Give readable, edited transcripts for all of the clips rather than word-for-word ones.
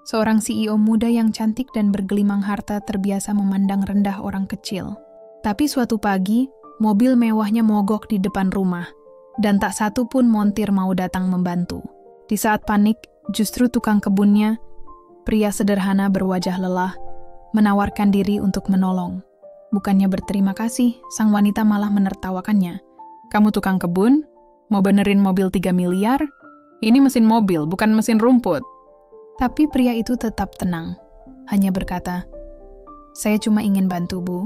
Seorang CEO muda yang cantik dan bergelimang harta terbiasa memandang rendah orang kecil. Tapi suatu pagi, mobil mewahnya mogok di depan rumah, dan tak satu pun montir mau datang membantu. Di saat panik, justru tukang kebunnya, pria sederhana berwajah lelah, menawarkan diri untuk menolong. Bukannya berterima kasih, sang wanita malah menertawakannya. "Kamu tukang kebun? Mau benerin mobil 3 miliar? Ini mesin mobil, bukan mesin rumput." Tapi pria itu tetap tenang, hanya berkata, "Saya cuma ingin bantu, Bu.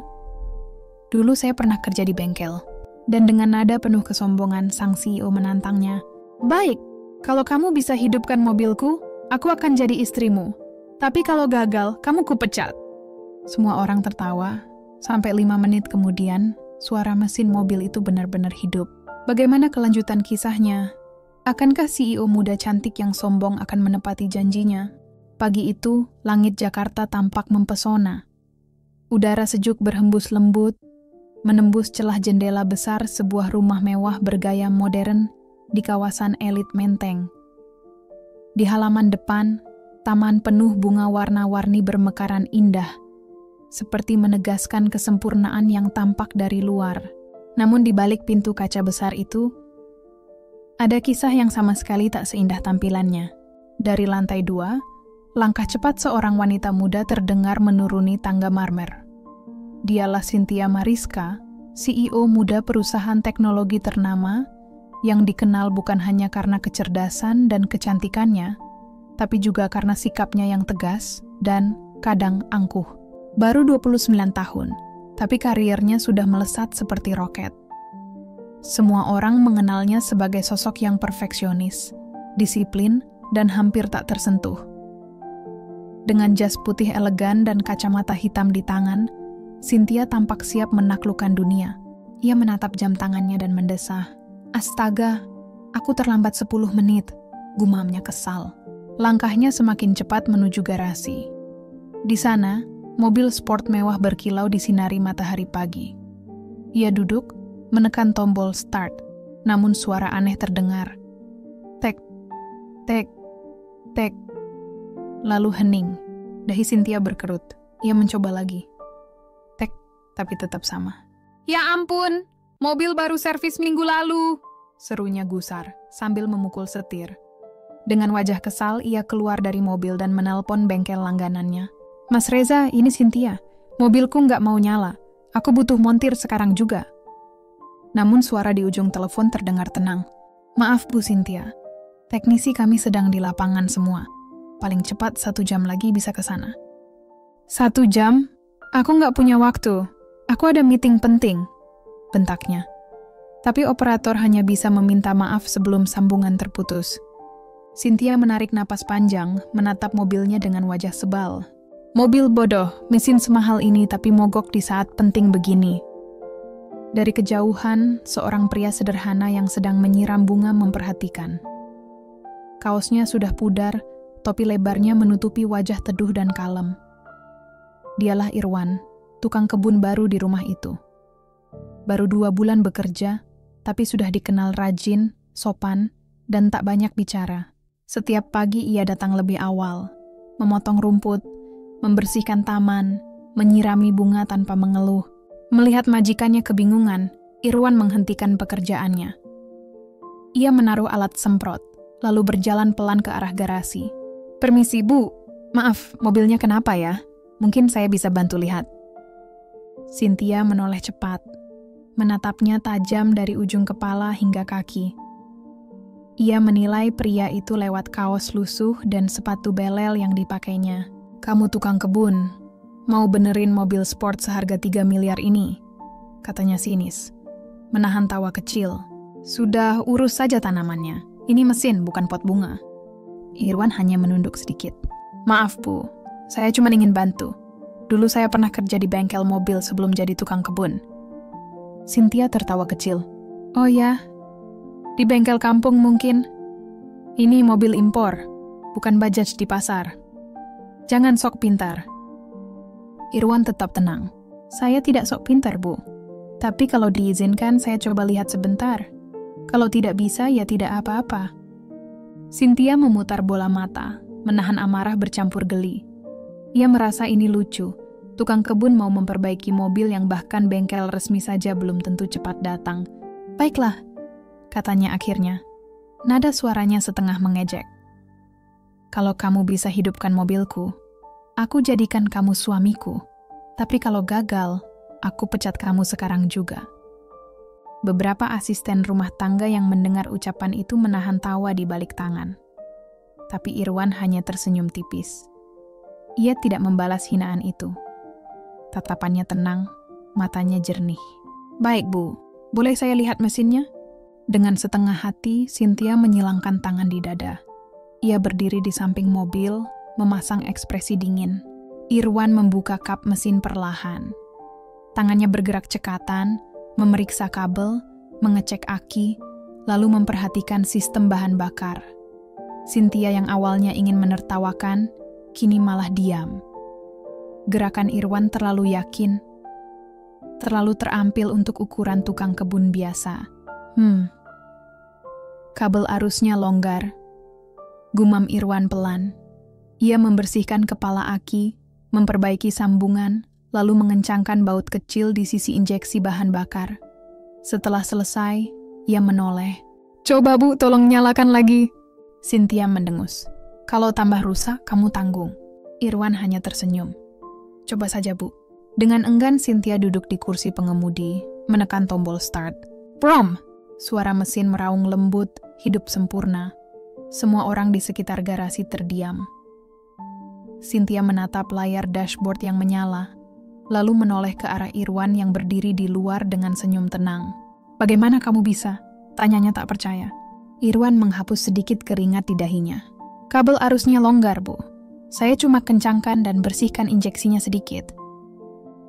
Dulu saya pernah kerja di bengkel." Dan dengan nada penuh kesombongan, sang CEO menantangnya, "Baik, kalau kamu bisa hidupkan mobilku, aku akan jadi istrimu. Tapi kalau gagal, kamu kupecat." Semua orang tertawa. Sampai 5 menit kemudian, suara mesin mobil itu benar-benar hidup. Bagaimana kelanjutan kisahnya? Akankah CEO muda cantik yang sombong akan menepati janjinya? Pagi itu, langit Jakarta tampak mempesona. Udara sejuk berhembus lembut, menembus celah jendela besar sebuah rumah mewah bergaya modern di kawasan elit Menteng. Di halaman depan, taman penuh bunga warna-warni bermekaran indah, seperti menegaskan kesempurnaan yang tampak dari luar. Namun di balik pintu kaca besar itu, ada kisah yang sama sekali tak seindah tampilannya. Dari lantai 2, langkah cepat seorang wanita muda terdengar menuruni tangga marmer. Dialah Cynthia Mariska, CEO muda perusahaan teknologi ternama, yang dikenal bukan hanya karena kecerdasan dan kecantikannya, tapi juga karena sikapnya yang tegas dan kadang angkuh. Baru 29 tahun, tapi karirnya sudah melesat seperti roket. Semua orang mengenalnya sebagai sosok yang perfeksionis, disiplin, dan hampir tak tersentuh. Dengan jas putih elegan dan kacamata hitam di tangan, Cynthia tampak siap menaklukkan dunia. Ia menatap jam tangannya dan mendesah. "Astaga, aku terlambat 10 menit, gumamnya kesal. Langkahnya semakin cepat menuju garasi. Di sana, mobil sport mewah berkilau disinari matahari pagi. Ia duduk, menekan tombol start, namun suara aneh terdengar. Tek, tek, tek. Lalu hening. Dahi Cynthia berkerut. Ia mencoba lagi. Tek, tapi tetap sama. "Ya ampun, mobil baru servis minggu lalu," serunya gusar sambil memukul setir. Dengan wajah kesal, ia keluar dari mobil dan menelpon bengkel langganannya. "Mas Reza, ini Cynthia. Mobilku nggak mau nyala. Aku butuh montir sekarang juga." Namun suara di ujung telepon terdengar tenang. "Maaf Bu Cynthia, teknisi kami sedang di lapangan semua. Paling cepat 1 jam lagi bisa ke sana." "1 jam? Aku nggak punya waktu. Aku ada meeting penting," bentaknya. Tapi operator hanya bisa meminta maaf sebelum sambungan terputus. Cynthia menarik napas panjang, menatap mobilnya dengan wajah sebal. "Mobil bodoh, mesin semahal ini tapi mogok di saat penting begini." Dari kejauhan, seorang pria sederhana yang sedang menyiram bunga memperhatikan. Kaosnya sudah pudar, topi lebarnya menutupi wajah teduh dan kalem. Dialah Irwan, tukang kebun baru di rumah itu. Baru 2 bulan bekerja, tapi sudah dikenal rajin, sopan, dan tak banyak bicara. Setiap pagi ia datang lebih awal, memotong rumput, membersihkan taman, menyirami bunga tanpa mengeluh. Melihat majikannya kebingungan, Irwan menghentikan pekerjaannya. Ia menaruh alat semprot, lalu berjalan pelan ke arah garasi. "Permisi, Bu. Maaf, mobilnya kenapa ya? Mungkin saya bisa bantu lihat." Cynthia menoleh cepat, menatapnya tajam dari ujung kepala hingga kaki. Ia menilai pria itu lewat kaos lusuh dan sepatu belel yang dipakainya. "Kamu tukang kebun, mau benerin mobil sport seharga 3 miliar ini?" katanya sinis, menahan tawa kecil. "Sudah urus saja tanamannya. Ini mesin, bukan pot bunga." Irwan hanya menunduk sedikit. "Maaf Bu, saya cuma ingin bantu. Dulu saya pernah kerja di bengkel mobil sebelum jadi tukang kebun." Cynthia tertawa kecil. "Oh ya, di bengkel kampung mungkin. Ini mobil impor, bukan Bajaj di pasar. Jangan sok pintar." Irwan tetap tenang. "Saya tidak sok pintar, Bu. Tapi kalau diizinkan, saya coba lihat sebentar. Kalau tidak bisa, ya tidak apa-apa." Cynthia memutar bola mata, menahan amarah bercampur geli. Ia merasa ini lucu. Tukang kebun mau memperbaiki mobil yang bahkan bengkel resmi saja belum tentu cepat datang. Baiklah, katanya akhirnya. Nada suaranya setengah mengejek. Kalau kamu bisa hidupkan mobilku, aku jadikan kamu suamiku. Tapi kalau gagal, aku pecat kamu sekarang juga. Beberapa asisten rumah tangga yang mendengar ucapan itu menahan tawa di balik tangan. Tapi Irwan hanya tersenyum tipis. Ia tidak membalas hinaan itu. Tatapannya tenang, matanya jernih. Baik, Bu. Boleh saya lihat mesinnya? Dengan setengah hati, Cynthia menyilangkan tangan di dada. Ia berdiri di samping mobil, memasang ekspresi dingin. Irwan membuka kap mesin perlahan. Tangannya bergerak cekatan, memeriksa kabel, mengecek aki, lalu memperhatikan sistem bahan bakar. Cynthia yang awalnya ingin menertawakan, kini malah diam. Gerakan Irwan terlalu yakin, terlalu terampil untuk ukuran tukang kebun biasa. Kabel arusnya longgar. Gumam Irwan pelan. Ia membersihkan kepala aki, memperbaiki sambungan, lalu mengencangkan baut kecil di sisi injeksi bahan bakar. Setelah selesai, ia menoleh. Coba Bu, tolong nyalakan lagi. Cynthia mendengus. Kalau tambah rusak, kamu tanggung. Irwan hanya tersenyum. Coba saja Bu. Dengan enggan, Cynthia duduk di kursi pengemudi, menekan tombol start. Brom! Suara mesin meraung lembut, hidup sempurna. Semua orang di sekitar garasi terdiam. Cynthia menatap layar dashboard yang menyala, lalu menoleh ke arah Irwan yang berdiri di luar dengan senyum tenang. Bagaimana kamu bisa? Tanyanya tak percaya. Irwan menghapus sedikit keringat di dahinya. Kabel arusnya longgar, Bu. Saya cuma kencangkan dan bersihkan injeksinya sedikit.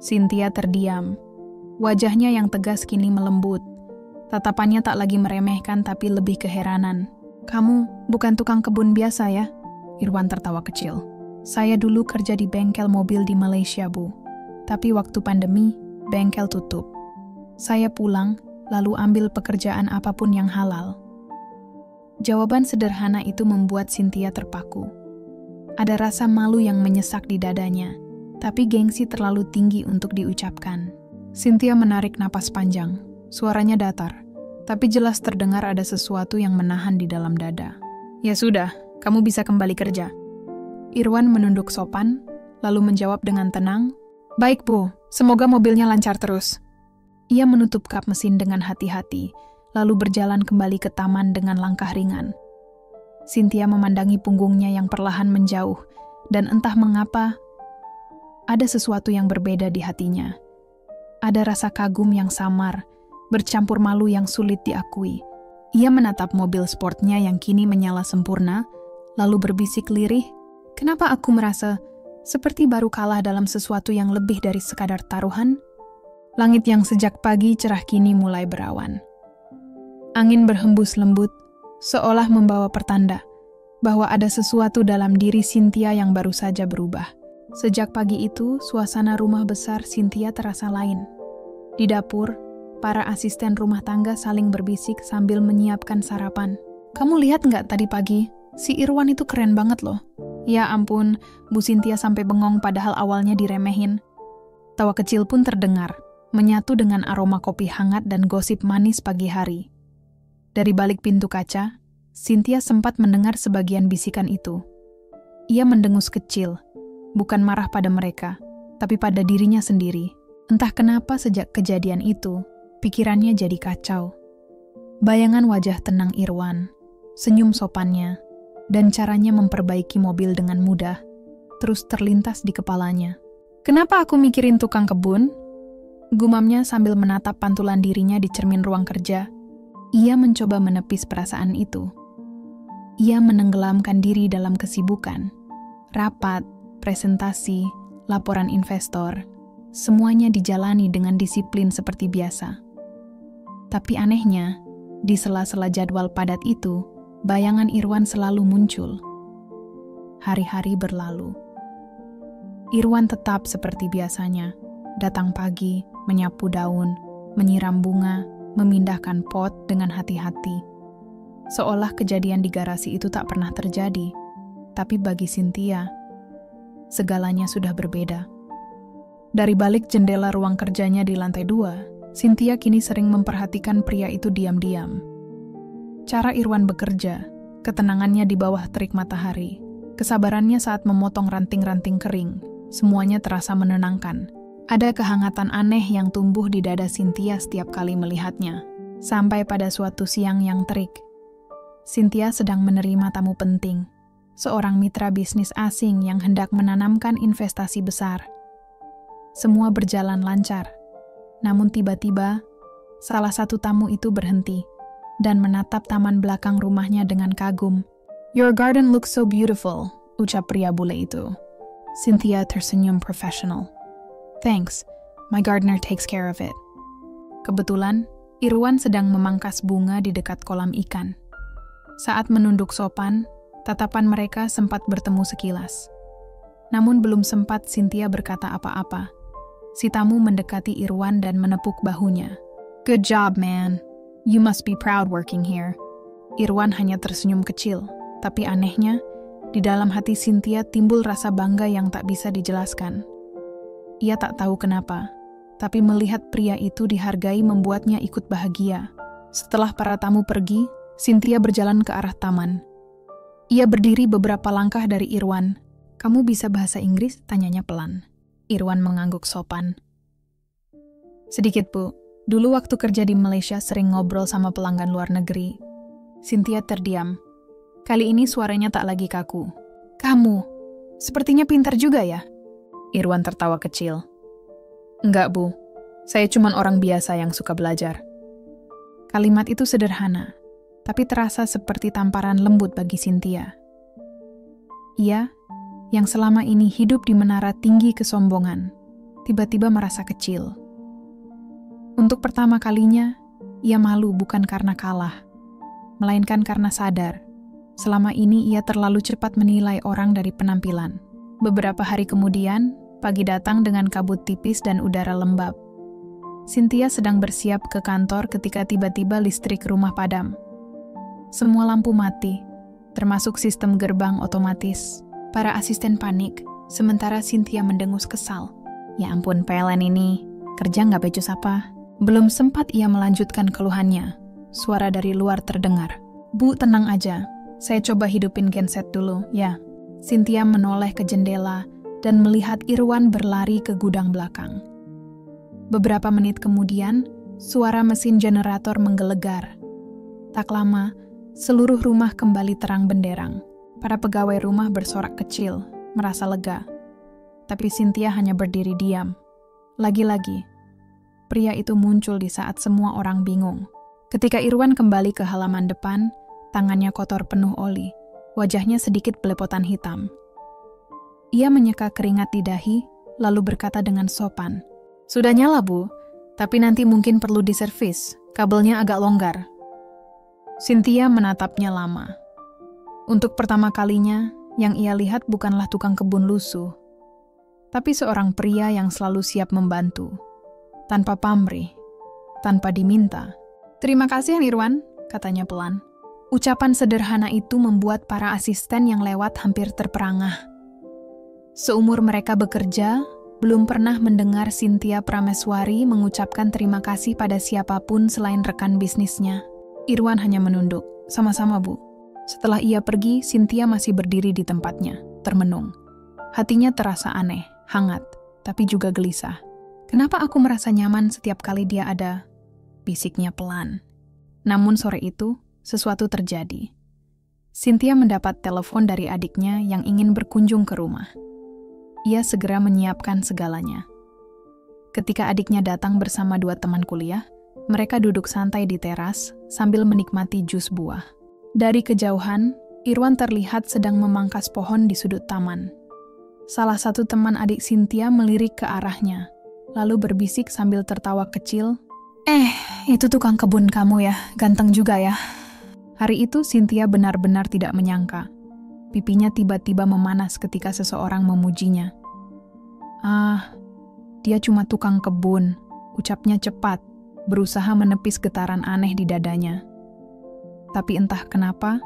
Cynthia terdiam. Wajahnya yang tegas kini melembut. Tatapannya tak lagi meremehkan tapi lebih keheranan. Kamu bukan tukang kebun biasa ya? Irwan tertawa kecil. Saya dulu kerja di bengkel mobil di Malaysia, Bu. Tapi waktu pandemi, bengkel tutup. Saya pulang, lalu ambil pekerjaan apapun yang halal. Jawaban sederhana itu membuat Cynthia terpaku. Ada rasa malu yang menyesak di dadanya, tapi gengsi terlalu tinggi untuk diucapkan. Cynthia menarik napas panjang. Suaranya datar, tapi jelas terdengar ada sesuatu yang menahan di dalam dada. Ya sudah, kamu bisa kembali kerja. Irwan menunduk sopan, lalu menjawab dengan tenang, Baik, Bu. Semoga mobilnya lancar terus. Ia menutup kap mesin dengan hati-hati, lalu berjalan kembali ke taman dengan langkah ringan. Cynthia memandangi punggungnya yang perlahan menjauh, dan entah mengapa, ada sesuatu yang berbeda di hatinya. Ada rasa kagum yang samar, bercampur malu yang sulit diakui. Ia menatap mobil sportnya yang kini menyala sempurna, lalu berbisik lirih, kenapa aku merasa seperti baru kalah dalam sesuatu yang lebih dari sekadar taruhan? Langit yang sejak pagi cerah kini mulai berawan. Angin berhembus lembut, seolah membawa pertanda bahwa ada sesuatu dalam diri Cynthia yang baru saja berubah. Sejak pagi itu, suasana rumah besar Cynthia terasa lain. Di dapur, para asisten rumah tangga saling berbisik sambil menyiapkan sarapan. Kamu lihat nggak tadi pagi? Si Irwan itu keren banget loh. Ya ampun, Bu Cynthia sampai bengong padahal awalnya diremehin. Tawa kecil pun terdengar, menyatu dengan aroma kopi hangat dan gosip manis pagi hari. Dari balik pintu kaca, Cynthia sempat mendengar sebagian bisikan itu. Ia mendengus kecil, bukan marah pada mereka, tapi pada dirinya sendiri. Entah kenapa sejak kejadian itu, pikirannya jadi kacau. Bayangan wajah tenang Irwan, senyum sopannya, dan caranya memperbaiki mobil dengan mudah, terus terlintas di kepalanya. Kenapa aku mikirin tukang kebun? Gumamnya sambil menatap pantulan dirinya di cermin ruang kerja. Ia mencoba menepis perasaan itu. Ia menenggelamkan diri dalam kesibukan. Rapat, presentasi, laporan investor, semuanya dijalani dengan disiplin seperti biasa. Tapi anehnya, di sela-sela jadwal padat itu, bayangan Irwan selalu muncul. Hari-hari berlalu. Irwan tetap seperti biasanya, datang pagi, menyapu daun, menyiram bunga, memindahkan pot dengan hati-hati. Seolah kejadian di garasi itu tak pernah terjadi. Tapi bagi Cynthia, segalanya sudah berbeda. Dari balik jendela ruang kerjanya di lantai 2, Cynthia kini sering memperhatikan pria itu diam-diam. Cara Irwan bekerja, ketenangannya di bawah terik matahari, kesabarannya saat memotong ranting-ranting kering, semuanya terasa menenangkan. Ada kehangatan aneh yang tumbuh di dada Cynthia setiap kali melihatnya. Sampai pada suatu siang yang terik, Cynthia sedang menerima tamu penting, seorang mitra bisnis asing yang hendak menanamkan investasi besar. Semua berjalan lancar, namun tiba-tiba salah satu tamu itu berhenti dan menatap taman belakang rumahnya dengan kagum. "Your garden looks so beautiful," ucap pria bule itu. Cynthia tersenyum profesional. "Thanks, my gardener takes care of it." Kebetulan, Irwan sedang memangkas bunga di dekat kolam ikan. Saat menunduk sopan, tatapan mereka sempat bertemu sekilas. Namun belum sempat Cynthia berkata apa-apa. Si tamu mendekati Irwan dan menepuk bahunya. "Good job, man. You must be proud working here." Irwan hanya tersenyum kecil, tapi anehnya, di dalam hati Cynthia timbul rasa bangga yang tak bisa dijelaskan. Ia tak tahu kenapa, tapi melihat pria itu dihargai membuatnya ikut bahagia. Setelah para tamu pergi, Cynthia berjalan ke arah taman. Ia berdiri beberapa langkah dari Irwan. "Kamu bisa bahasa Inggris?" tanyanya pelan. Irwan mengangguk sopan. "Sedikit, Bu. Dulu waktu kerja di Malaysia sering ngobrol sama pelanggan luar negeri." Cynthia terdiam. Kali ini suaranya tak lagi kaku. "Kamu, sepertinya pintar juga ya?" Irwan tertawa kecil. "Enggak, Bu. Saya cuman orang biasa yang suka belajar." Kalimat itu sederhana, tapi terasa seperti tamparan lembut bagi Cynthia. Ia, yang selama ini hidup di menara tinggi kesombongan, tiba-tiba merasa kecil. Untuk pertama kalinya, ia malu bukan karena kalah, melainkan karena sadar, selama ini ia terlalu cepat menilai orang dari penampilan. Beberapa hari kemudian, pagi datang dengan kabut tipis dan udara lembab. Cynthia sedang bersiap ke kantor ketika tiba-tiba listrik rumah padam. Semua lampu mati, termasuk sistem gerbang otomatis. Para asisten panik, sementara Cynthia mendengus kesal. "Ya ampun, PLN ini, kerja nggak becus apa?" Belum sempat ia melanjutkan keluhannya, suara dari luar terdengar. "Bu, tenang aja. Saya coba hidupin genset dulu, ya." Cynthia menoleh ke jendela dan melihat Irwan berlari ke gudang belakang. Beberapa menit kemudian, suara mesin generator menggelegar. Tak lama, seluruh rumah kembali terang benderang. Para pegawai rumah bersorak kecil, merasa lega. Tapi Cynthia hanya berdiri diam. Lagi-lagi, pria itu muncul di saat semua orang bingung. Ketika Irwan kembali ke halaman depan, tangannya kotor penuh oli, wajahnya sedikit belepotan hitam. Ia menyeka keringat di dahi, lalu berkata dengan sopan, "Sudah nyala, Bu, tapi nanti mungkin perlu diservis, kabelnya agak longgar." Cynthia menatapnya lama. Untuk pertama kalinya, yang ia lihat bukanlah tukang kebun lusuh, tapi seorang pria yang selalu siap membantu. Tanpa pamrih, tanpa diminta. "Terima kasih, Irwan," katanya pelan. Ucapan sederhana itu membuat para asisten yang lewat hampir terperangah. Seumur mereka bekerja, belum pernah mendengar Cynthia Prameswari mengucapkan terima kasih pada siapapun selain rekan bisnisnya. Irwan hanya menunduk, "Sama-sama, Bu." Setelah ia pergi, Cynthia masih berdiri di tempatnya, termenung. Hatinya terasa aneh, hangat, tapi juga gelisah. "Kenapa aku merasa nyaman setiap kali dia ada?" bisiknya pelan. Namun sore itu, sesuatu terjadi. Cynthia mendapat telepon dari adiknya yang ingin berkunjung ke rumah. Ia segera menyiapkan segalanya. Ketika adiknya datang bersama 2 teman kuliah, mereka duduk santai di teras sambil menikmati jus buah. Dari kejauhan, Irwan terlihat sedang memangkas pohon di sudut taman. Salah satu teman adik Cynthia melirik ke arahnya, lalu berbisik sambil tertawa kecil, "Itu tukang kebun kamu ya, ganteng juga ya." Hari itu Cynthia benar-benar tidak menyangka. Pipinya tiba-tiba memanas ketika seseorang memujinya. Dia cuma tukang kebun," ucapnya cepat, berusaha menepis getaran aneh di dadanya. Tapi entah kenapa,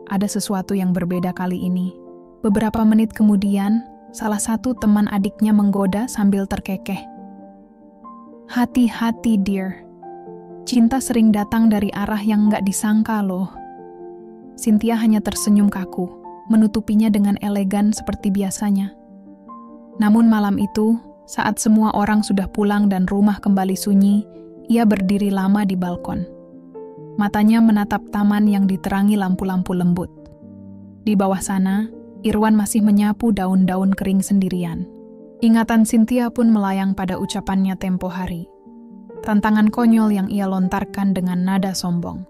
ada sesuatu yang berbeda kali ini. Beberapa menit kemudian, salah satu teman adiknya menggoda sambil terkekeh. Hati-hati, dear. Cinta sering datang dari arah yang nggak disangka loh. Cynthia hanya tersenyum kaku, menutupinya dengan elegan seperti biasanya. Namun malam itu, saat semua orang sudah pulang dan rumah kembali sunyi, ia berdiri lama di balkon. Matanya menatap taman yang diterangi lampu-lampu lembut. Di bawah sana, Irwan masih menyapu daun-daun kering sendirian. Ingatan Cynthia pun melayang pada ucapannya tempo hari. Tantangan konyol yang ia lontarkan dengan nada sombong.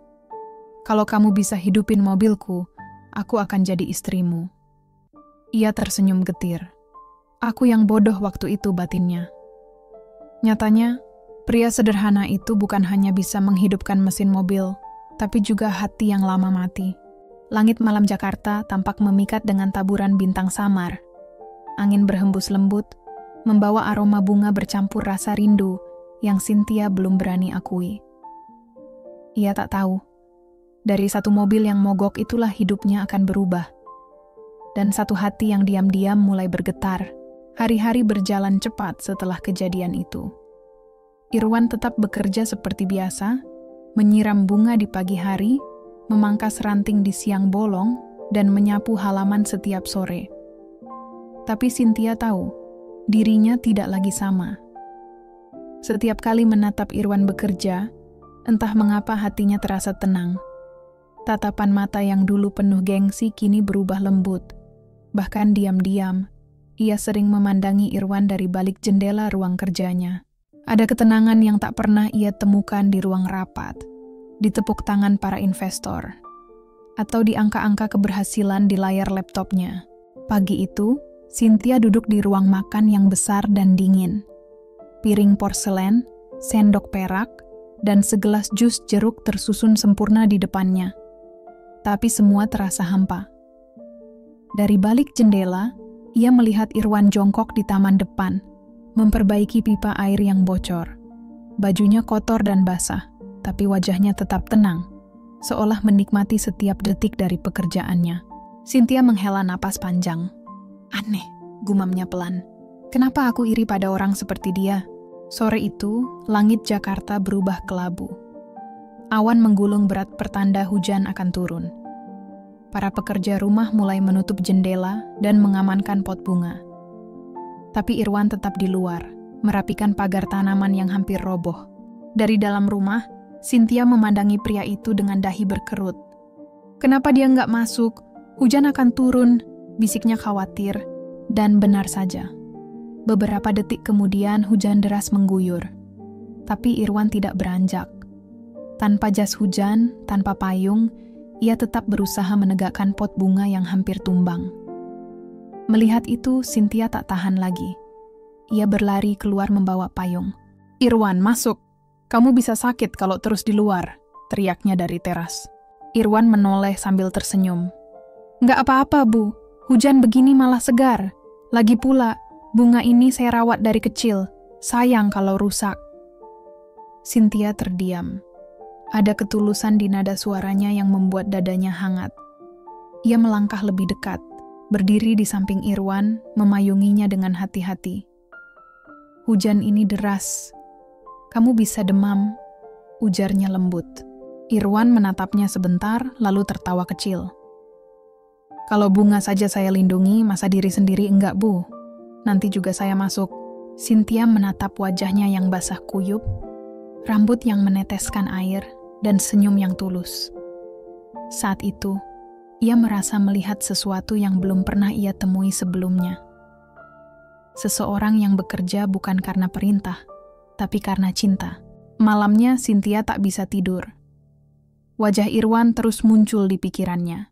Kalau kamu bisa hidupin mobilku, aku akan jadi istrimu. Ia tersenyum getir. Aku yang bodoh waktu itu, batinnya. Nyatanya, pria sederhana itu bukan hanya bisa menghidupkan mesin mobil, tapi juga hati yang lama mati. Langit malam Jakarta tampak memikat dengan taburan bintang samar. Angin berhembus lembut, membawa aroma bunga bercampur rasa rindu yang Cynthia belum berani akui. Ia tak tahu, dari satu mobil yang mogok itulah hidupnya akan berubah. Dan satu hati yang diam-diam mulai bergetar. Hari-hari berjalan cepat setelah kejadian itu. Irwan tetap bekerja seperti biasa, menyiram bunga di pagi hari, memangkas ranting di siang bolong, dan menyapu halaman setiap sore. Tapi Cynthia tahu, dirinya tidak lagi sama. Setiap kali menatap Irwan bekerja, entah mengapa hatinya terasa tenang. Tatapan mata yang dulu penuh gengsi kini berubah lembut. Bahkan diam-diam, ia sering memandangi Irwan dari balik jendela ruang kerjanya. Ada ketenangan yang tak pernah ia temukan di ruang rapat, di tepuk tangan para investor, atau di angka-angka keberhasilan di layar laptopnya. Pagi itu, Cynthia duduk di ruang makan yang besar dan dingin. Piring porselen, sendok perak, dan segelas jus jeruk tersusun sempurna di depannya. Tapi semua terasa hampa. Dari balik jendela, ia melihat Irwan jongkok di taman depan, memperbaiki pipa air yang bocor. Bajunya kotor dan basah, tapi wajahnya tetap tenang, seolah menikmati setiap detik dari pekerjaannya. Cynthia menghela napas panjang. Aneh, gumamnya pelan. Kenapa aku iri pada orang seperti dia? Sore itu, langit Jakarta berubah kelabu. Awan menggulung berat pertanda hujan akan turun. Para pekerja rumah mulai menutup jendela dan mengamankan pot bunga. Tapi Irwan tetap di luar, merapikan pagar tanaman yang hampir roboh. Dari dalam rumah, Cynthia memandangi pria itu dengan dahi berkerut. Kenapa dia nggak masuk? Hujan akan turun, bisiknya khawatir. Dan benar saja. Beberapa detik kemudian hujan deras mengguyur. Tapi Irwan tidak beranjak. Tanpa jas hujan, tanpa payung, ia tetap berusaha menegakkan pot bunga yang hampir tumbang. Melihat itu, Cynthia tak tahan lagi. Ia berlari keluar membawa payung. Irwan, masuk! Kamu bisa sakit kalau terus di luar, teriaknya dari teras. Irwan menoleh sambil tersenyum. Nggak apa-apa, Bu. Hujan begini malah segar. Lagi pula, bunga ini saya rawat dari kecil. Sayang kalau rusak. Cynthia terdiam. Ada ketulusan di nada suaranya yang membuat dadanya hangat. Ia melangkah lebih dekat, berdiri di samping Irwan, memayunginya dengan hati-hati. Hujan ini deras. Kamu bisa demam, ujarnya lembut. Irwan menatapnya sebentar, lalu tertawa kecil. Kalau bunga saja saya lindungi, masa diri sendiri enggak, Bu? Nanti juga saya masuk. Cynthia menatap wajahnya yang basah kuyup, rambut yang meneteskan air, dan senyum yang tulus. Saat itu, ia merasa melihat sesuatu yang belum pernah ia temui sebelumnya. Seseorang yang bekerja bukan karena perintah, tapi karena cinta. Malamnya, Cynthia tak bisa tidur. Wajah Irwan terus muncul di pikirannya.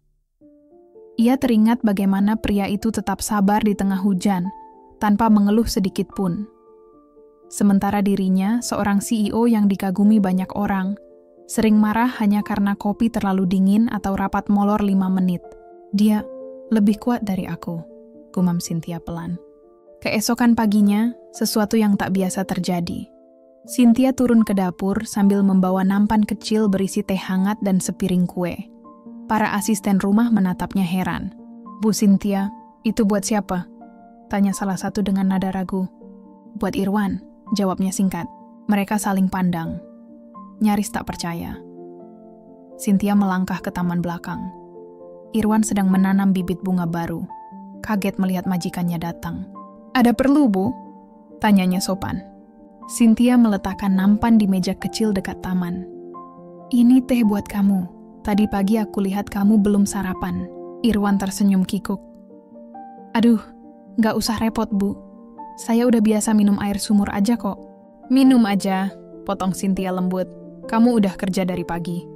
Ia teringat bagaimana pria itu tetap sabar di tengah hujan, tanpa mengeluh sedikit pun. Sementara dirinya, seorang CEO yang dikagumi banyak orang, sering marah hanya karena kopi terlalu dingin atau rapat molor 5 menit. Dia lebih kuat dari aku, gumam Cynthia pelan. Keesokan paginya, sesuatu yang tak biasa terjadi. Cynthia turun ke dapur sambil membawa nampan kecil berisi teh hangat dan sepiring kue. Para asisten rumah menatapnya heran. Bu Cynthia, Itu buat siapa? Tanya salah satu dengan nada ragu. Buat Irwan, jawabnya singkat. Mereka saling pandang. Nyaris tak percaya. Cynthia melangkah ke taman belakang. Irwan sedang menanam bibit bunga baru. Kaget melihat majikannya datang. Ada perlu, Bu? Tanyanya sopan. Cynthia meletakkan nampan di meja kecil dekat taman. Ini teh buat kamu. Tadi pagi aku lihat kamu belum sarapan. Irwan tersenyum kikuk. Aduh, gak usah repot, Bu. Saya udah biasa minum air sumur aja kok. Minum aja, potong Cynthia lembut. Kamu udah kerja dari pagi.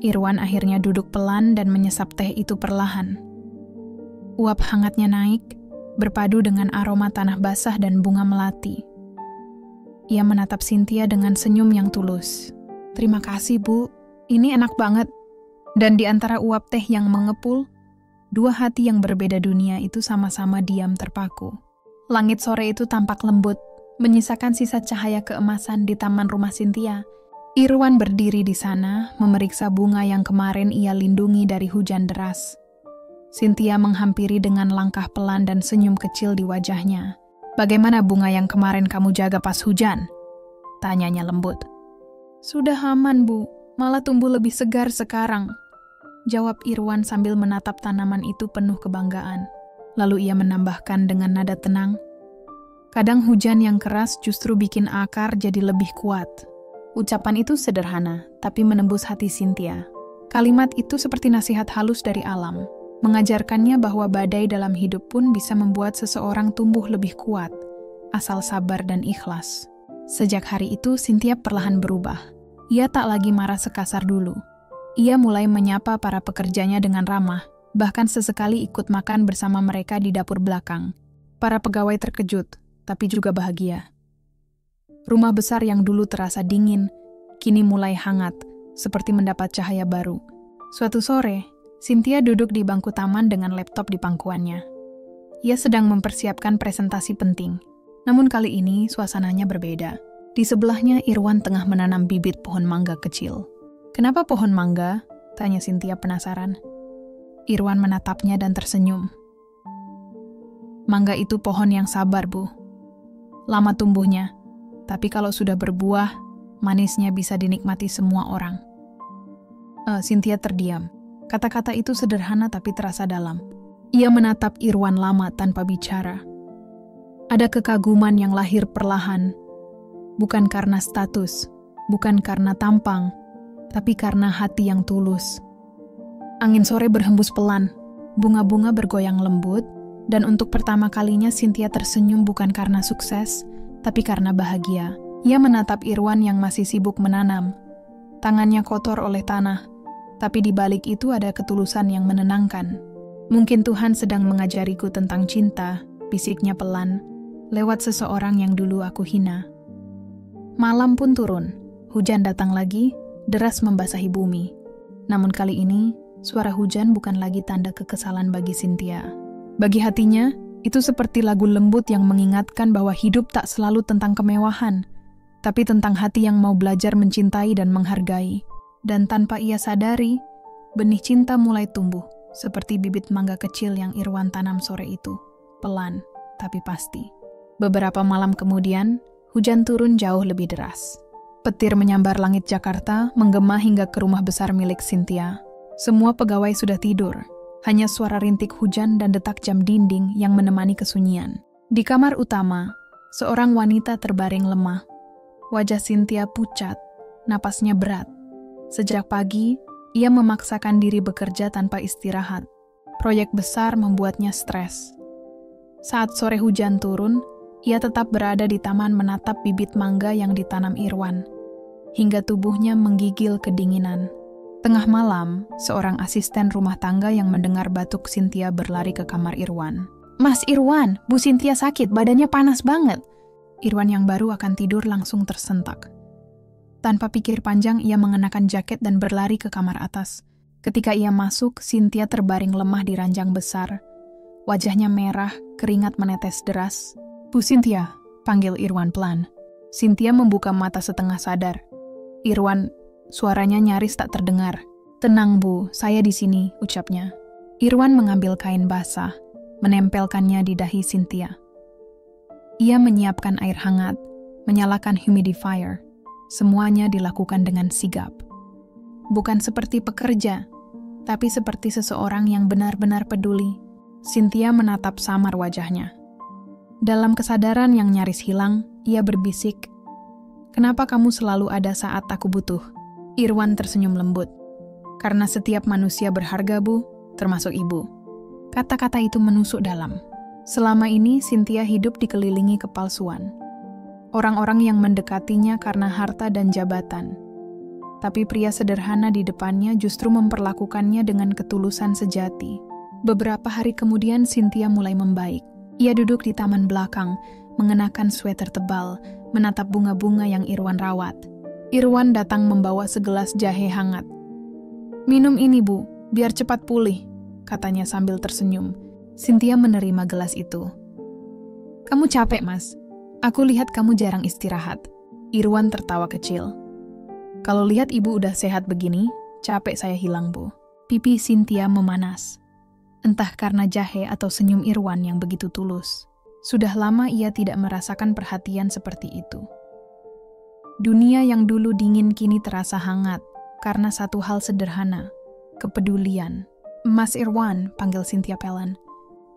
Irwan akhirnya duduk pelan dan menyesap teh itu perlahan. Uap hangatnya naik, berpadu dengan aroma tanah basah dan bunga melati. Ia menatap Cynthia dengan senyum yang tulus. Terima kasih, Bu. Ini enak banget. Dan di antara uap teh yang mengepul, dua hati yang berbeda dunia itu sama-sama diam terpaku. Langit sore itu tampak lembut, menyisakan sisa cahaya keemasan di taman rumah Cynthia. Irwan berdiri di sana, memeriksa bunga yang kemarin ia lindungi dari hujan deras. Cynthia menghampiri dengan langkah pelan dan senyum kecil di wajahnya. Bagaimana bunga yang kemarin kamu jaga pas hujan? Tanyanya lembut. Sudah aman, Bu. Malah tumbuh lebih segar sekarang. Jawab Irwan sambil menatap tanaman itu penuh kebanggaan. Lalu ia menambahkan dengan nada tenang. Kadang hujan yang keras justru bikin akar jadi lebih kuat. Ucapan itu sederhana, tapi menembus hati Cynthia. Kalimat itu seperti nasihat halus dari alam. Mengajarkannya bahwa badai dalam hidup pun bisa membuat seseorang tumbuh lebih kuat, asal sabar dan ikhlas. Sejak hari itu, Cynthia perlahan berubah. Ia tak lagi marah sekasar dulu. Ia mulai menyapa para pekerjanya dengan ramah, bahkan sesekali ikut makan bersama mereka di dapur belakang. Para pegawai terkejut, tapi juga bahagia. Rumah besar yang dulu terasa dingin, kini mulai hangat, seperti mendapat cahaya baru. Suatu sore, Cynthia duduk di bangku taman dengan laptop di pangkuannya. Ia sedang mempersiapkan presentasi penting. Namun kali ini suasananya berbeda. Di sebelahnya Irwan tengah menanam bibit pohon mangga kecil. Kenapa pohon mangga? Tanya Cynthia penasaran. Irwan menatapnya dan tersenyum. Mangga itu pohon yang sabar, Bu. Lama tumbuhnya, tapi kalau sudah berbuah, manisnya bisa dinikmati semua orang. Cynthia terdiam. Kata-kata itu sederhana tapi terasa dalam. Ia menatap Irwan lama tanpa bicara. Ada kekaguman yang lahir perlahan, bukan karena status, bukan karena tampang, tapi karena hati yang tulus. Angin sore berhembus pelan, bunga-bunga bergoyang lembut, dan untuk pertama kalinya Cynthia tersenyum bukan karena sukses, tapi karena bahagia. Ia menatap Irwan yang masih sibuk menanam. Tangannya kotor oleh tanah, tapi di balik itu ada ketulusan yang menenangkan. Mungkin Tuhan sedang mengajariku tentang cinta, bisiknya pelan, lewat seseorang yang dulu aku hina. Malam pun turun, hujan datang lagi, deras membasahi bumi. Namun kali ini, suara hujan bukan lagi tanda kekesalan bagi Cynthia. Bagi hatinya, itu seperti lagu lembut yang mengingatkan bahwa hidup tak selalu tentang kemewahan, tapi tentang hati yang mau belajar mencintai dan menghargai. Dan tanpa ia sadari, benih cinta mulai tumbuh, seperti bibit mangga kecil yang Irwan tanam sore itu. Pelan, tapi pasti. Beberapa malam kemudian, hujan turun jauh lebih deras. Petir menyambar langit Jakarta, menggema hingga ke rumah besar milik Cynthia. Semua pegawai sudah tidur, hanya suara rintik hujan dan detak jam dinding yang menemani kesunyian. Di kamar utama, seorang wanita terbaring lemah. Wajah Cynthia pucat, napasnya berat. Sejak pagi, ia memaksakan diri bekerja tanpa istirahat. Proyek besar membuatnya stres. Saat sore hujan turun, ia tetap berada di taman menatap bibit mangga yang ditanam Irwan, hingga tubuhnya menggigil kedinginan. Tengah malam, seorang asisten rumah tangga yang mendengar batuk Cynthia berlari ke kamar Irwan. Mas Irwan, Bu Cynthia sakit, badannya panas banget. Irwan yang baru akan tidur langsung tersentak. Tanpa pikir panjang, ia mengenakan jaket dan berlari ke kamar atas. Ketika ia masuk, Cynthia terbaring lemah di ranjang besar. Wajahnya merah, keringat menetes deras. Bu Cynthia, panggil Irwan pelan. Cynthia membuka mata setengah sadar. Irwan, suaranya nyaris tak terdengar. Tenang Bu, saya di sini, ucapnya. Irwan mengambil kain basah, menempelkannya di dahi Cynthia. Ia menyiapkan air hangat, menyalakan humidifier. Semuanya dilakukan dengan sigap. Bukan seperti pekerja, tapi seperti seseorang yang benar-benar peduli. Cynthia menatap samar wajahnya. Dalam kesadaran yang nyaris hilang, ia berbisik, "Kenapa kamu selalu ada saat aku butuh?" Irwan tersenyum lembut. "Karena setiap manusia berharga, Bu, termasuk Ibu." Kata-kata itu menusuk dalam. Selama ini, Cynthia hidup dikelilingi kepalsuan. Orang-orang yang mendekatinya karena harta dan jabatan. Tapi pria sederhana di depannya justru memperlakukannya dengan ketulusan sejati. Beberapa hari kemudian, Cynthia mulai membaik. Ia duduk di taman belakang, mengenakan sweater tebal, menatap bunga-bunga yang Irwan rawat. Irwan datang membawa segelas jahe hangat. "Minum ini, Bu, biar cepat pulih," katanya sambil tersenyum. Cynthia menerima gelas itu. "Kamu capek, Mas. Aku lihat kamu jarang istirahat." Irwan tertawa kecil. "Kalau lihat Ibu udah sehat begini, capek saya hilang, Bu." Pipi Cynthia memanas. Entah karena jahe atau senyum Irwan yang begitu tulus. Sudah lama ia tidak merasakan perhatian seperti itu. Dunia yang dulu dingin kini terasa hangat karena satu hal sederhana, kepedulian. "Mas Irwan," panggil Cynthia pelan.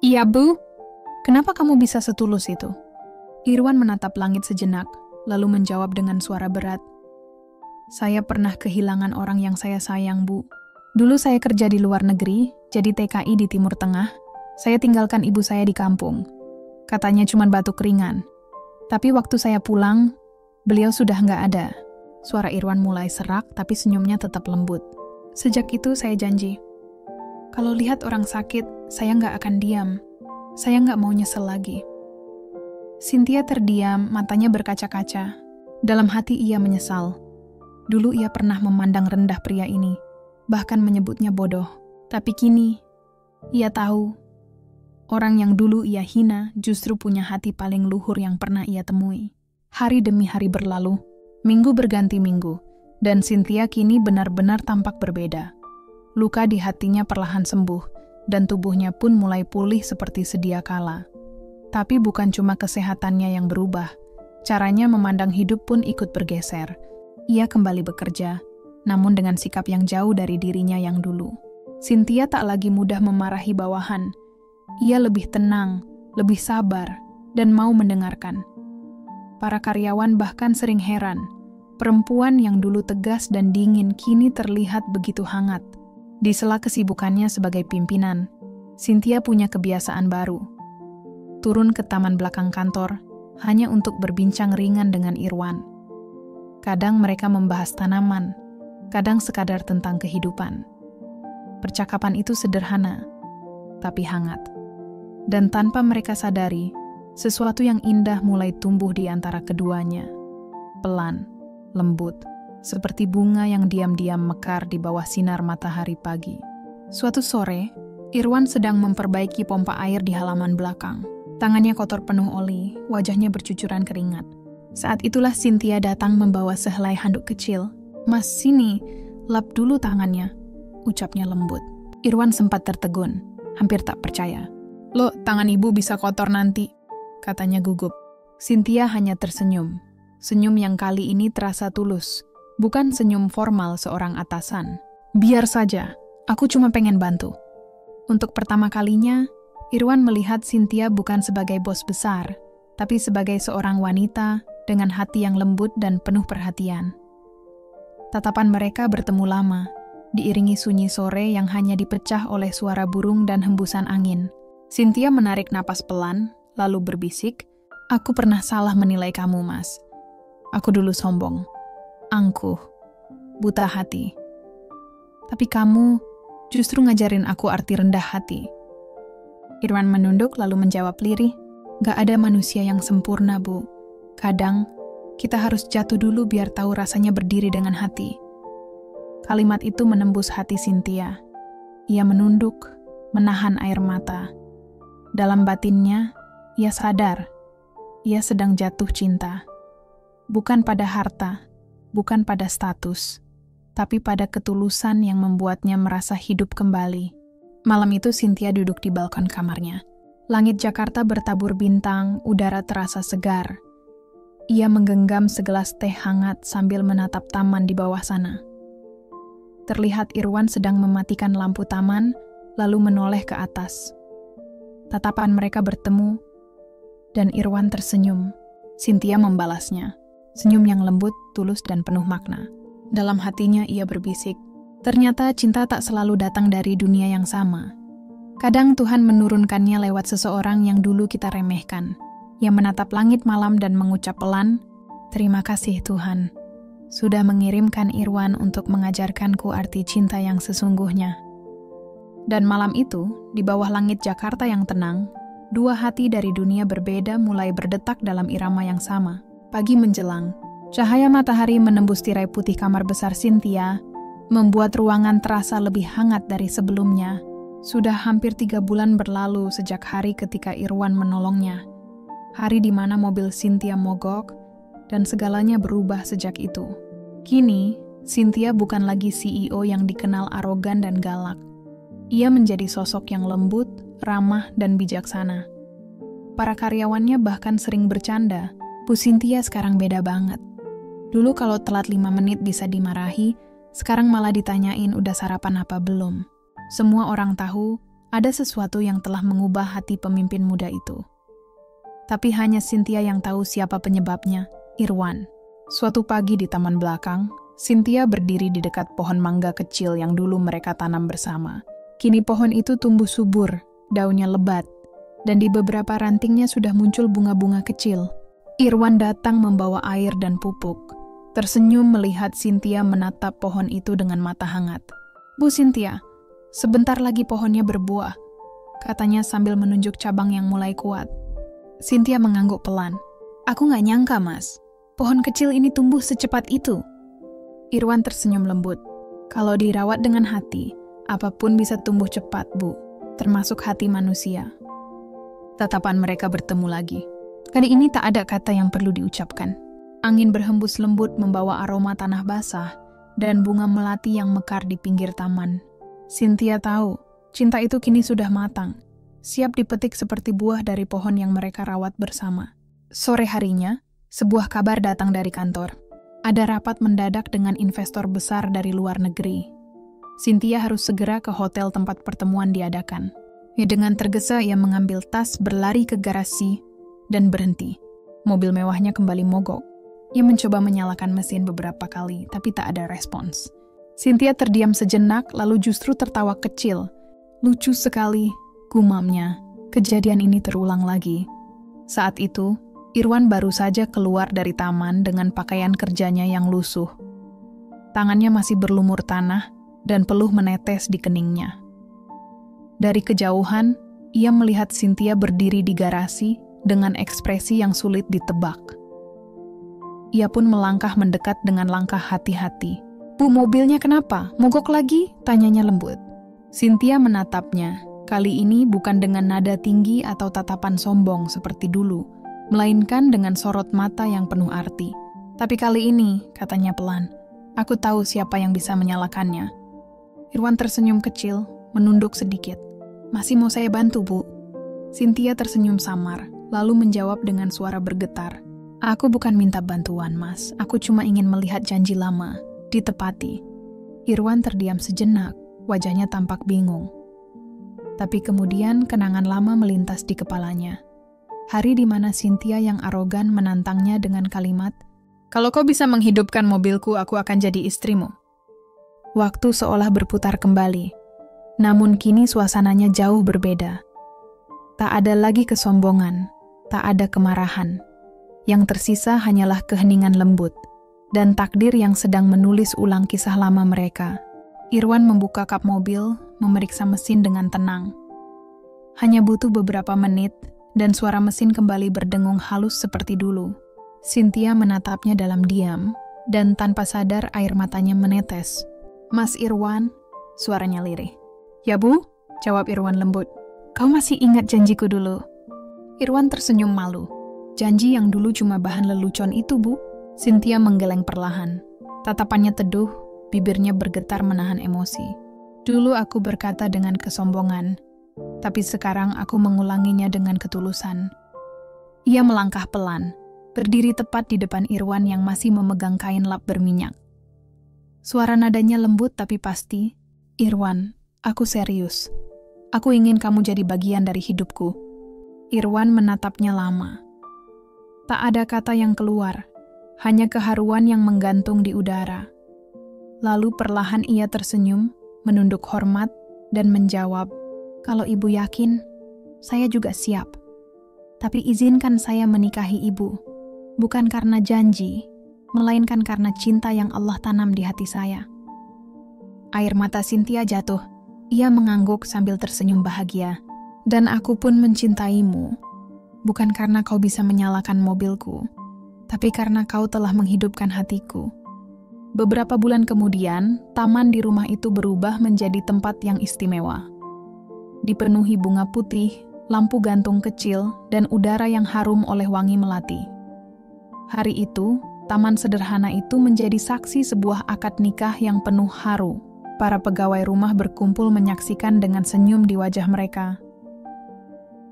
"Iya, Bu. Kenapa kamu bisa setulus itu?" Irwan menatap langit sejenak, lalu menjawab dengan suara berat. "Saya pernah kehilangan orang yang saya sayang, Bu. Dulu saya kerja di luar negeri, jadi TKI di Timur Tengah. Saya tinggalkan ibu saya di kampung. Katanya cuma batuk ringan. Tapi waktu saya pulang, beliau sudah nggak ada." Suara Irwan mulai serak, tapi senyumnya tetap lembut. "Sejak itu saya janji, kalau lihat orang sakit, saya nggak akan diam. Saya nggak mau nyesel lagi." Cynthia terdiam, matanya berkaca-kaca. Dalam hati ia menyesal. Dulu ia pernah memandang rendah pria ini, bahkan menyebutnya bodoh. Tapi kini, ia tahu, orang yang dulu ia hina justru punya hati paling luhur yang pernah ia temui. Hari demi hari berlalu, minggu berganti minggu, dan Cynthia kini benar-benar tampak berbeda. Luka di hatinya perlahan sembuh, dan tubuhnya pun mulai pulih seperti sedia kala. Tapi bukan cuma kesehatannya yang berubah, caranya memandang hidup pun ikut bergeser. Ia kembali bekerja, namun dengan sikap yang jauh dari dirinya yang dulu. Cynthia tak lagi mudah memarahi bawahan. Ia lebih tenang, lebih sabar, dan mau mendengarkan. Para karyawan bahkan sering heran. Perempuan yang dulu tegas dan dingin kini terlihat begitu hangat. Di sela kesibukannya sebagai pimpinan, Cynthia punya kebiasaan baru. Turun ke taman belakang kantor, hanya untuk berbincang ringan dengan Irwan. Kadang mereka membahas tanaman, kadang sekadar tentang kehidupan. Percakapan itu sederhana, tapi hangat. Dan tanpa mereka sadari, sesuatu yang indah mulai tumbuh di antara keduanya. Pelan, lembut, seperti bunga yang diam-diam mekar di bawah sinar matahari pagi. Suatu sore, Irwan sedang memperbaiki pompa air di halaman belakang. Tangannya kotor penuh oli, wajahnya bercucuran keringat. Saat itulah Cynthia datang membawa sehelai handuk kecil. "Mas, sini, lap dulu tangannya," ucapnya lembut. Irwan sempat tertegun, hampir tak percaya. "Loh, tangan ibu bisa kotor nanti," katanya gugup. Cynthia hanya tersenyum. Senyum yang kali ini terasa tulus, bukan senyum formal seorang atasan. "Biar saja, aku cuma pengen bantu." Untuk pertama kalinya, Irwan melihat Cynthia bukan sebagai bos besar, tapi sebagai seorang wanita dengan hati yang lembut dan penuh perhatian. Tatapan mereka bertemu lama, diiringi sunyi sore yang hanya dipecah oleh suara burung dan hembusan angin. Cynthia menarik napas pelan, lalu berbisik, "Aku pernah salah menilai kamu, Mas. Aku dulu sombong, angkuh, buta hati. Tapi kamu justru ngajarin aku arti rendah hati." Irwan menunduk lalu menjawab lirih, "Gak ada manusia yang sempurna, Bu. Kadang, kita harus jatuh dulu biar tahu rasanya berdiri dengan hati." Kalimat itu menembus hati Cynthia. Ia menunduk, menahan air mata. Dalam batinnya, ia sadar, ia sedang jatuh cinta. Bukan pada harta, bukan pada status, tapi pada ketulusan yang membuatnya merasa hidup kembali. Malam itu Cynthia duduk di balkon kamarnya. Langit Jakarta bertabur bintang, udara terasa segar. Ia menggenggam segelas teh hangat sambil menatap taman di bawah sana. Terlihat Irwan sedang mematikan lampu taman, lalu menoleh ke atas. Tatapan mereka bertemu, dan Irwan tersenyum. Cynthia membalasnya. Senyum yang lembut, tulus, dan penuh makna. Dalam hatinya ia berbisik, ternyata cinta tak selalu datang dari dunia yang sama. Kadang Tuhan menurunkannya lewat seseorang yang dulu kita remehkan, yang menatap langit malam dan mengucap pelan, "Terima kasih Tuhan, sudah mengirimkan Irwan untuk mengajarkanku arti cinta yang sesungguhnya." Dan malam itu, di bawah langit Jakarta yang tenang, dua hati dari dunia berbeda mulai berdetak dalam irama yang sama. Pagi menjelang, cahaya matahari menembus tirai putih kamar besar Cynthia, membuat ruangan terasa lebih hangat dari sebelumnya. Sudah hampir 3 bulan berlalu sejak hari ketika Irwan menolongnya. Hari di mana mobil Cynthia mogok, dan segalanya berubah sejak itu. Kini, Cynthia bukan lagi CEO yang dikenal arogan dan galak. Ia menjadi sosok yang lembut, ramah, dan bijaksana. Para karyawannya bahkan sering bercanda, Bu Cynthia sekarang beda banget. Dulu kalau telat 5 menit bisa dimarahi, sekarang malah ditanyain udah sarapan apa belum. Semua orang tahu ada sesuatu yang telah mengubah hati pemimpin muda itu. Tapi hanya Cynthia yang tahu siapa penyebabnya, Irwan. Suatu pagi di taman belakang, Cynthia berdiri di dekat pohon mangga kecil yang dulu mereka tanam bersama. Kini pohon itu tumbuh subur, daunnya lebat, dan di beberapa rantingnya sudah muncul bunga-bunga kecil. Irwan datang membawa air dan pupuk. Tersenyum melihat Cynthia menatap pohon itu dengan mata hangat. "Bu Cynthia, sebentar lagi pohonnya berbuah," katanya sambil menunjuk cabang yang mulai kuat. Cynthia mengangguk pelan. "Aku gak nyangka, Mas. Pohon kecil ini tumbuh secepat itu." Irwan tersenyum lembut. "Kalau dirawat dengan hati, apapun bisa tumbuh cepat, Bu. Termasuk hati manusia." Tatapan mereka bertemu lagi. Kali ini tak ada kata yang perlu diucapkan. Angin berhembus lembut membawa aroma tanah basah dan bunga melati yang mekar di pinggir taman. Cynthia tahu, cinta itu kini sudah matang, siap dipetik seperti buah dari pohon yang mereka rawat bersama. Sore harinya, sebuah kabar datang dari kantor. Ada rapat mendadak dengan investor besar dari luar negeri. Cynthia harus segera ke hotel tempat pertemuan diadakan. Dengan tergesa ia mengambil tas, berlari ke garasi, dan berhenti. Mobil mewahnya kembali mogok. Ia mencoba menyalakan mesin beberapa kali, tapi tak ada respons. Cynthia terdiam sejenak, lalu justru tertawa kecil. "Lucu sekali," gumamnya. Kejadian ini terulang lagi. Saat itu, Irwan baru saja keluar dari taman dengan pakaian kerjanya yang lusuh. Tangannya masih berlumur tanah, dan peluh menetes di keningnya. Dari kejauhan, ia melihat Cynthia berdiri di garasi dengan ekspresi yang sulit ditebak. Ia pun melangkah mendekat dengan langkah hati-hati. "Bu, mobilnya kenapa? Mogok lagi?" tanyanya lembut. Cynthia menatapnya, kali ini bukan dengan nada tinggi atau tatapan sombong seperti dulu, melainkan dengan sorot mata yang penuh arti. "Tapi kali ini," katanya pelan, "aku tahu siapa yang bisa menyalakannya." Irwan tersenyum kecil, menunduk sedikit. "Masih mau saya bantu, Bu?" Cynthia tersenyum samar, lalu menjawab dengan suara bergetar. "Aku bukan minta bantuan, Mas. Aku cuma ingin melihat janji lama ditepati." Irwan terdiam sejenak, wajahnya tampak bingung. Tapi kemudian kenangan lama melintas di kepalanya. Hari di mana Cynthia yang arogan menantangnya dengan kalimat, "Kalau kau bisa menghidupkan mobilku, aku akan jadi istrimu." Waktu seolah berputar kembali. Namun kini suasananya jauh berbeda. Tak ada lagi kesombongan, tak ada kemarahan. Yang tersisa hanyalah keheningan lembut, dan takdir yang sedang menulis ulang kisah lama mereka. Irwan membuka kap mobil, memeriksa mesin dengan tenang. Hanya butuh beberapa menit, dan suara mesin kembali berdengung halus seperti dulu. Cynthia menatapnya dalam diam, dan tanpa sadar air matanya menetes. "Mas Irwan," suaranya lirih. "Ya, Bu," jawab Irwan lembut. "Kau masih ingat janjiku dulu?" Irwan tersenyum malu. "Janji yang dulu cuma bahan lelucon itu, Bu." Cynthia menggeleng perlahan. Tatapannya teduh, bibirnya bergetar menahan emosi. "Dulu aku berkata dengan kesombongan, Tapi sekarang aku mengulanginya dengan ketulusan. Ia melangkah pelan, berdiri tepat di depan Irwan yang masih memegang kain lap berminyak. Suara nadanya lembut tapi pasti. "Irwan, aku serius. Aku ingin kamu jadi bagian dari hidupku." Irwan menatapnya lama. Tak ada kata yang keluar, hanya keharuan yang menggantung di udara. Lalu perlahan ia tersenyum, menunduk hormat, dan menjawab, "Kalau ibu yakin, saya juga siap. Tapi izinkan saya menikahi ibu, bukan karena janji, melainkan karena cinta yang Allah tanam di hati saya." Air mata Cynthia jatuh. Ia mengangguk sambil tersenyum bahagia. "Dan aku pun mencintaimu, bukan karena kau bisa menyalakan mobilku, tapi karena kau telah menghidupkan hatiku." Beberapa bulan kemudian, taman di rumah itu berubah menjadi tempat yang istimewa. Dipenuhi bunga putih, lampu gantung kecil, dan udara yang harum oleh wangi melati. Hari itu, taman sederhana itu menjadi saksi sebuah akad nikah yang penuh haru. Para pegawai rumah berkumpul menyaksikan dengan senyum di wajah mereka.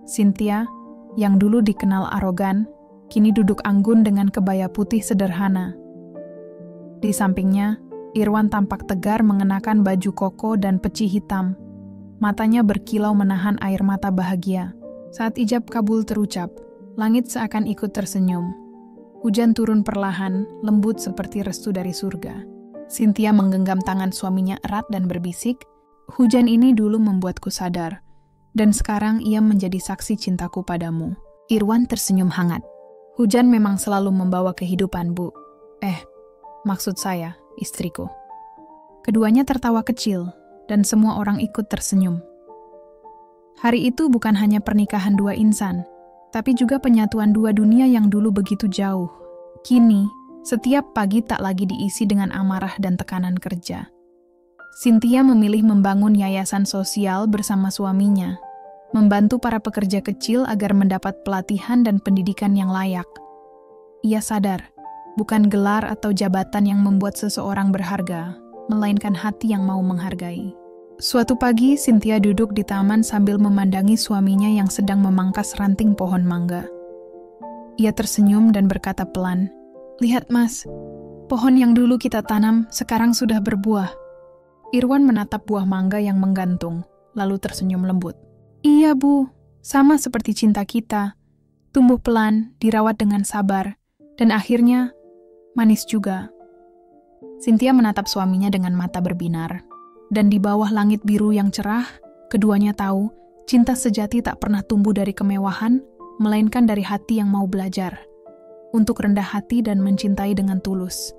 Cynthia, yang dulu dikenal arogan, kini duduk anggun dengan kebaya putih sederhana. Di sampingnya, Irwan tampak tegar mengenakan baju koko dan peci hitam. Matanya berkilau menahan air mata bahagia. Saat ijab kabul terucap, langit seakan ikut tersenyum. Hujan turun perlahan, lembut seperti restu dari surga. Cynthia menggenggam tangan suaminya erat dan berbisik, "Hujan ini dulu membuatku sadar, dan sekarang ia menjadi saksi cintaku padamu." Irwan tersenyum hangat. "Hujan memang selalu membawa kehidupan, Bu. Maksud saya, istriku." Keduanya tertawa kecil, dan semua orang ikut tersenyum. Hari itu bukan hanya pernikahan dua insan, tapi juga penyatuan dua dunia yang dulu begitu jauh. Kini, setiap pagi tak lagi diisi dengan amarah dan tekanan kerja. Cynthia memilih membangun yayasan sosial bersama suaminya, membantu para pekerja kecil agar mendapat pelatihan dan pendidikan yang layak. Ia sadar, bukan gelar atau jabatan yang membuat seseorang berharga, melainkan hati yang mau menghargai. Suatu pagi, Cynthia duduk di taman sambil memandangi suaminya yang sedang memangkas ranting pohon mangga. Ia tersenyum dan berkata pelan, "Lihat Mas, pohon yang dulu kita tanam sekarang sudah berbuah." Irwan menatap buah mangga yang menggantung, lalu tersenyum lembut. "Iya Bu, sama seperti cinta kita. Tumbuh pelan, dirawat dengan sabar, dan akhirnya manis juga." Cynthia menatap suaminya dengan mata berbinar. Dan di bawah langit biru yang cerah, keduanya tahu cinta sejati tak pernah tumbuh dari kemewahan, melainkan dari hati yang mau belajar untuk rendah hati dan mencintai dengan tulus.